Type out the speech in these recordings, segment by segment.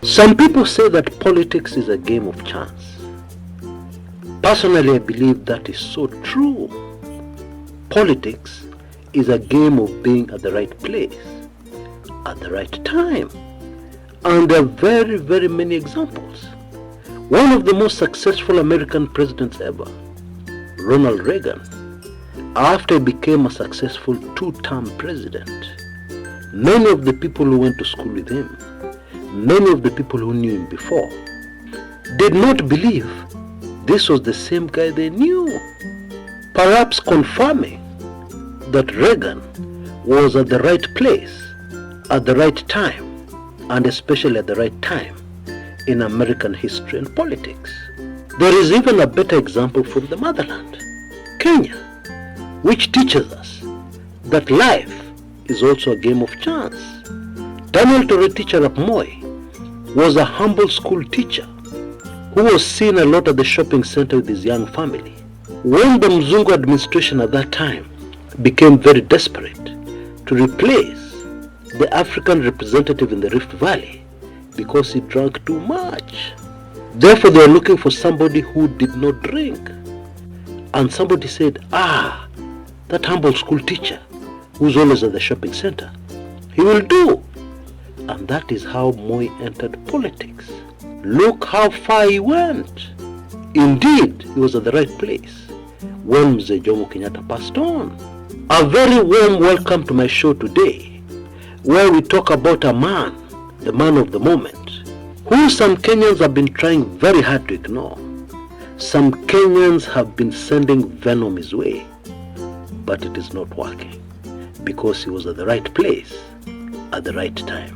Some people say that politics is a game of chance. Personally, I believe that is so true. Politics is a game of being at the right place, at the right time. And there are very, very many examples. One of the most successful American presidents ever, Ronald Reagan, after he became a successful two-term president, many of the people who went to school with him, many of the people who knew him before, did not believe this was the same guy they knew, perhaps confirming that Reagan was at the right place, at the right time, and especially at the right time in American history and politics. There is even a better example from the motherland, Kenya, which teaches us that life is also a game of chance. Daniel Toroitich arap Moi was a humble school teacher who was seen a lot at the shopping center with his young family. When the Mzungu administration at that time became very desperate to replace the African representative in the Rift Valley because he drank too much, therefore they were looking for somebody who did not drink. And somebody said, that humble school teacher who's always at the shopping center, he will do. And that is how Moi entered politics. Look how far he went. Indeed, he was at the right place when Mzee Jomo Kenyatta passed on. A very warm welcome to my show today, where we talk about a man, the man of the moment, who some Kenyans have been trying very hard to ignore. Some Kenyans have been sending venom his way, but it is not working because he was at the right place at the right time.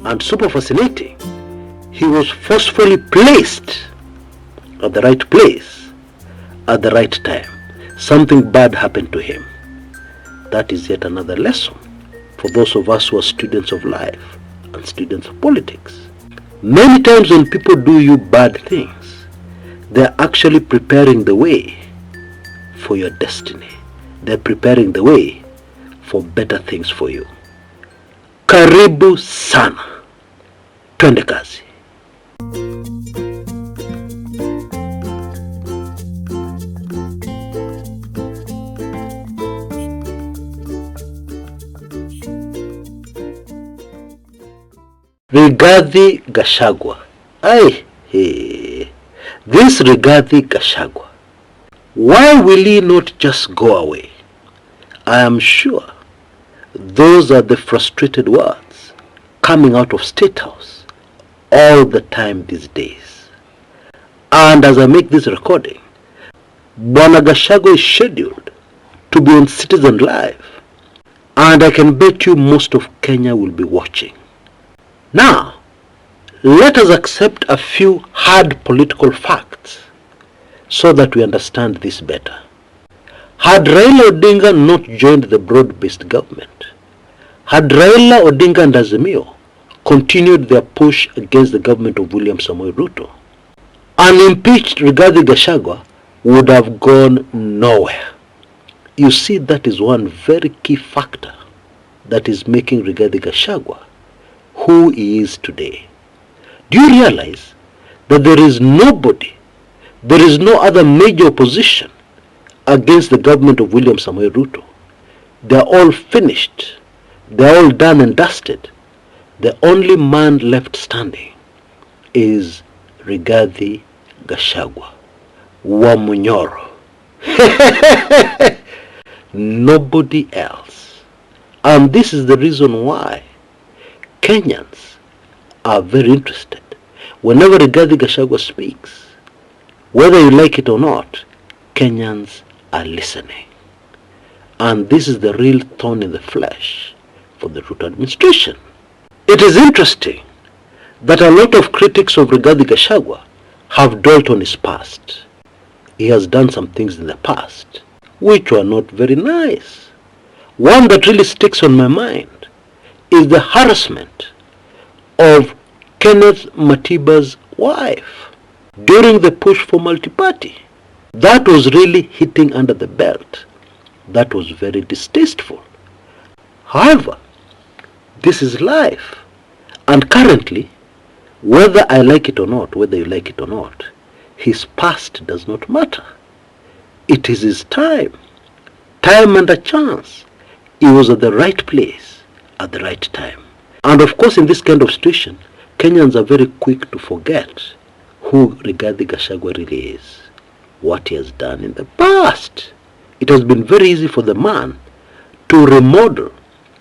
And super fascinating, he was forcefully placed at the right place at the right time. Something bad happened to him. That is yet another lesson for those of us who are students of life and students of politics. Many times when people do you bad things, they're actually preparing the way for your destiny. They're preparing the way for better things for you. Karibu sana. Twende kazi. Rigathi Gachagua. This Rigathi Gachagua, why will he not just go away? I am sure those are the frustrated words coming out of State House all the time these days. And as I make this recording, Bwana Gachagua is scheduled to be on Citizen Live, and I can bet you most of Kenya will be watching. Now, let us accept a few hard political facts so that we understand this better. Had Raila Odinga not joined the broad-based government, had Raila Odinga and Azimio continued their push against the government of William Samoei Ruto, an impeached Rigathi Gachagua would have gone nowhere. You see, that is one very key factor that is making Rigathi Gachagua who he is today. Do you realize that there is nobody, there is no other major opposition against the government of William Samoei Ruto? They are all finished. They are all done and dusted. The only man left standing is Rigathi Gachagua wa Munyoro. Nobody else. And this is the reason why Kenyans are very interested. Whenever Rigathi Gachagua speaks, whether you like it or not, Kenyans are listening. And this is the real thorn in the flesh for the Ruto administration. It is interesting that a lot of critics of Rigathi Gachagua have dwelt on his past. He has done some things in the past which were not very nice. One that really sticks on my mind is the harassment of Kenneth Matiba's wife during the push for multi-party. That was really hitting under the belt. That was very distasteful. However, this is life. And currently, Whether I like it or not, whether you like it or not, his past does not matter. It is his time. Time and a chance. He was at the right place at the right time. And of course, in this kind of situation, Kenyans are very quick to forget who Rigathi Gachagua really is, what he has done in the past. It has been very easy for the man to remodel,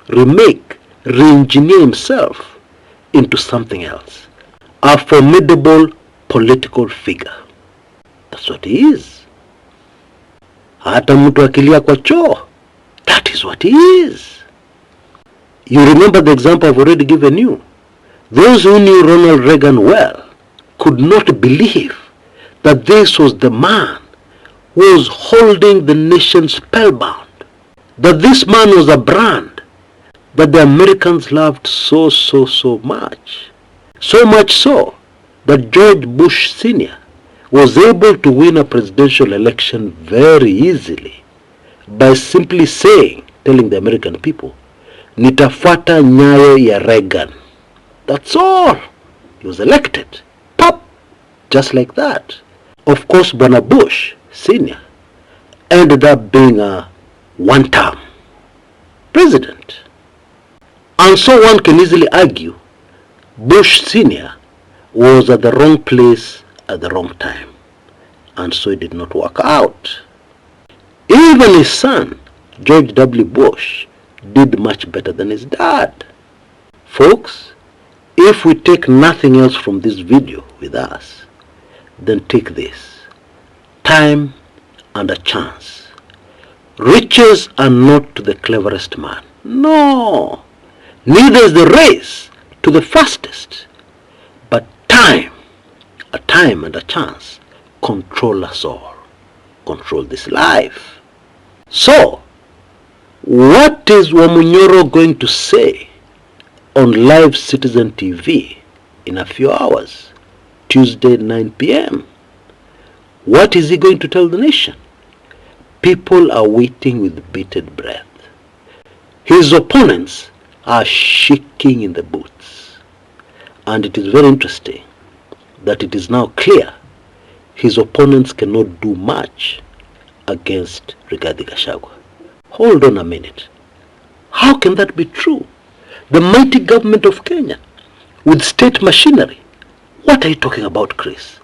remake, re-engineer himself into something else. A formidable political figure. That's what he is. Hata mtu akilia kwa choo, that is what he is. You remember the example I've already given you. Those who knew Ronald Reagan well could not believe that this was the man who was holding the nation spellbound. That this man was a brand that the Americans loved so much. So much so that George Bush Sr. was able to win a presidential election very easily by simply telling the American people, nitafuata nyayo ya Reagan. That's all. He was elected. Pop! Just like that. Of course, Bwana Bush Sr. ended up being a one-term president. And so one can easily argue Bush Sr. was at the wrong place at the wrong time. And so it did not work out. Even his son, George W. Bush, did much better than his dad. Folks, if we take nothing else from this video with us, then take this. Time and a chance. Riches are not to the cleverest man. No. Neither is the race to the fastest. But time, a time and a chance, control us all. Control this life. So, what is Wamunyoro going to say on live Citizen TV in a few hours, Tuesday 9 p.m.? What is he going to tell the nation? People are waiting with bated breath. His opponents are shaking in the boots. And it is very interesting that it is now clear his opponents cannot do much against Rigathi Gachagua. Hold on a minute. How can that be true? The mighty government of Kenya with state machinery. What are you talking about, Chris?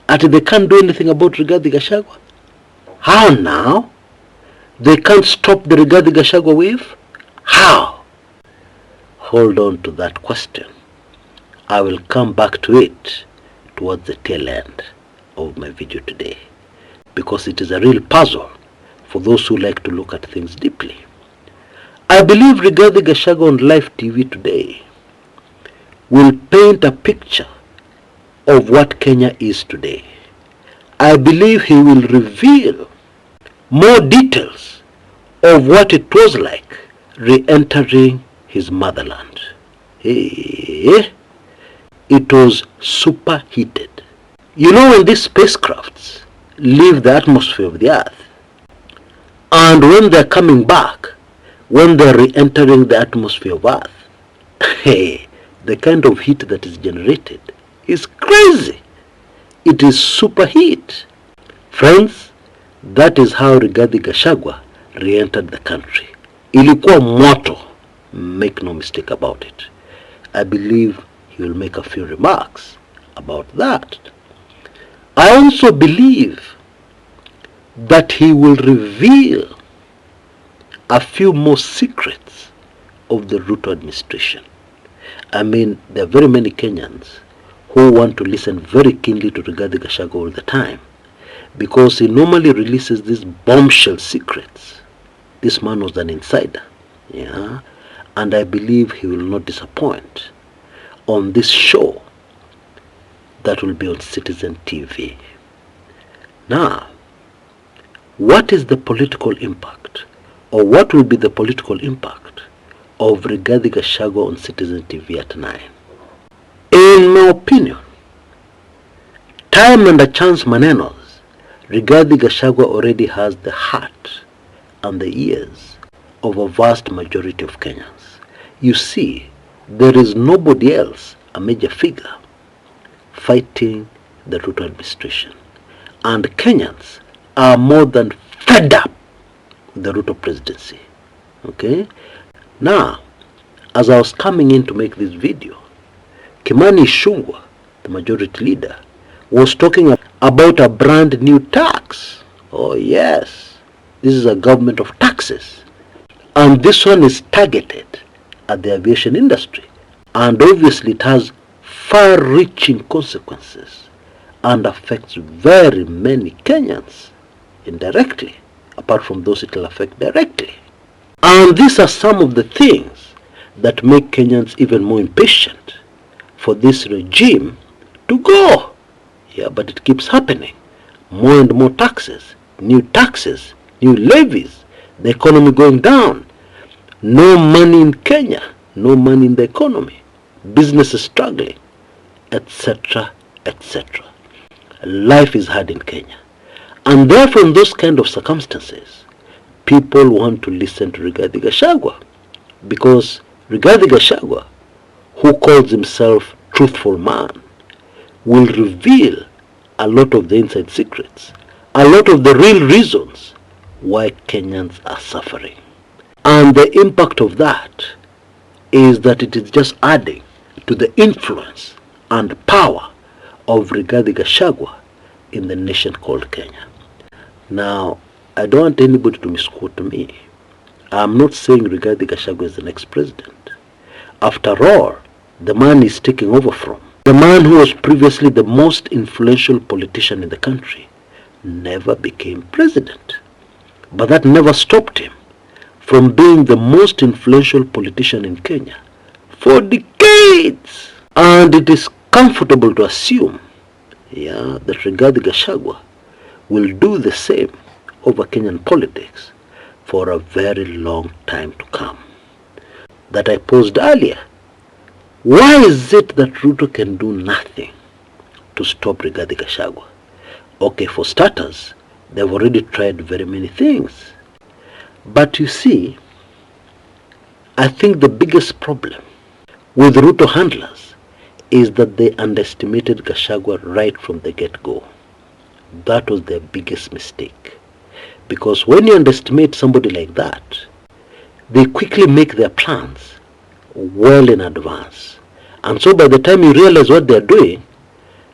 They can't do anything about Rigathi Gachagua? How now? They can't stop the Rigathi Gachagua wave? How? Hold on to that question. I will come back to it towards the tail end of my video today, because it is a real puzzle for those who like to look at things deeply. I believe Rigathi Gachagua on live TV today will paint a picture of what Kenya is today. I believe he will reveal more details of what it was like re-entering his motherland. It was superheated. You know, when these spacecrafts leave the atmosphere of the Earth, and when they're coming back, when they're re-entering the atmosphere of Earth, the kind of heat that is generated is crazy. It is superheat. Friends, that is how Rigathi Gachagua re-entered the country. Ilikuwa moto. Make no mistake about it. I believe he will make a few remarks about that. I also believe that he will reveal a few more secrets of the Ruto administration. I mean, there are very many Kenyans who want to listen very keenly to Rigathi Gachagua all the time, because he normally releases these bombshell secrets. This man was an insider, yeah, and I believe he will not disappoint on this show that will be on Citizen TV. Now, what is the political impact, or what will be the political impact of Rigathi Gachagua on Citizen TV at 9? In my opinion, time and a chance manenos, Rigathi Gachagua already has the heart and the ears of a vast majority of Kenyans. You see, there is nobody else, a major figure, fighting the Ruto administration. And Kenyans are more than fed up with the Ruto presidency. Okay? Now, as I was coming in to make this video, Kimani Ichung'wah, the majority leader, was talking about a brand new tax. Oh yes, this is a government of taxes. And this one is targeted at the aviation industry. And obviously it has far-reaching consequences and affects very many Kenyans indirectly, apart from those it will affect directly. And these are some of the things that make Kenyans even more impatient for this regime to go. Yeah, but it keeps happening. More and more taxes, new levies, the economy going down, no money in Kenya, no money in the economy, businesses struggling, etc., etc. Life is hard in Kenya. And therefore, in those kind of circumstances, people want to listen to Rigathi Gachagua, because Rigathi Gachagua, who calls himself truthful man, will reveal a lot of the inside secrets, a lot of the real reasons why Kenyans are suffering. And the impact of that is that it is just adding to the influence and power of Rigathi Gachagua in the nation called Kenya. Now, I don't want anybody to misquote me. I'm not saying Rigathi Gachagua is the next president. After all, the man is taking over from the man who was previously the most influential politician in the country never became president. But that never stopped him from being the most influential politician in Kenya for decades. And it is comfortable to assume, that Rigathi Gachagua will do the same over Kenyan politics for a very long time to come. That I posed earlier. Why is it that Ruto can do nothing to stop Rigathi Gachagua? Okay, for starters, they've already tried very many things. But you see, I think the biggest problem with Ruto handlers is that they underestimated Gachagua right from the get-go. That was their biggest mistake. Because when you underestimate somebody like that, they quickly make their plans well in advance. And so by the time you realize what they're doing,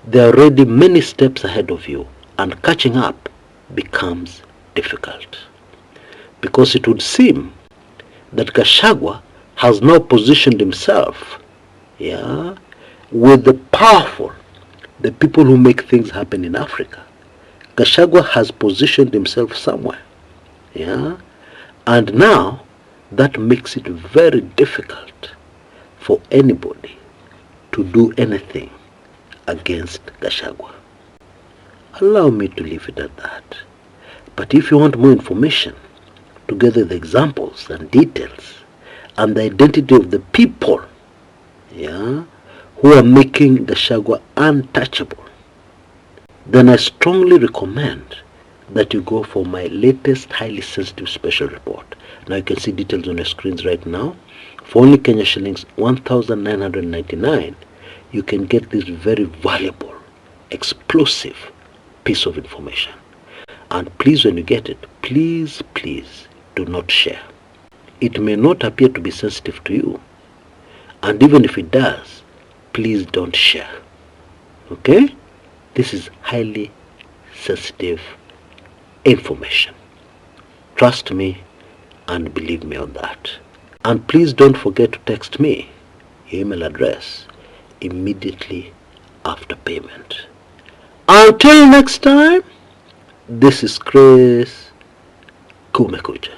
they're already many steps ahead of you, and catching up becomes difficult. Because it would seem that Gachagua has now positioned himself, with the powerful, the people who make things happen in Africa. Gachagua has positioned himself somewhere, and now that makes it very difficult for anybody to do anything against Gachagua. Allow me to leave it at that. But if you want more information, together the examples and details and the identity of the people who are making Gachagua untouchable, then I strongly recommend that you go for my latest highly sensitive special report. Now you can see details on your screens right now. For only Kenya shillings 1,999, you can get this very valuable, explosive piece of information. And please, when you get it, please do not share. It may not appear to be sensitive to you. And even if it does, please don't share. Okay? This is highly sensitive information. Trust me and believe me on that. And please don't forget to text me your email address immediately after payment. Until next time, this is Chris Kumekucha.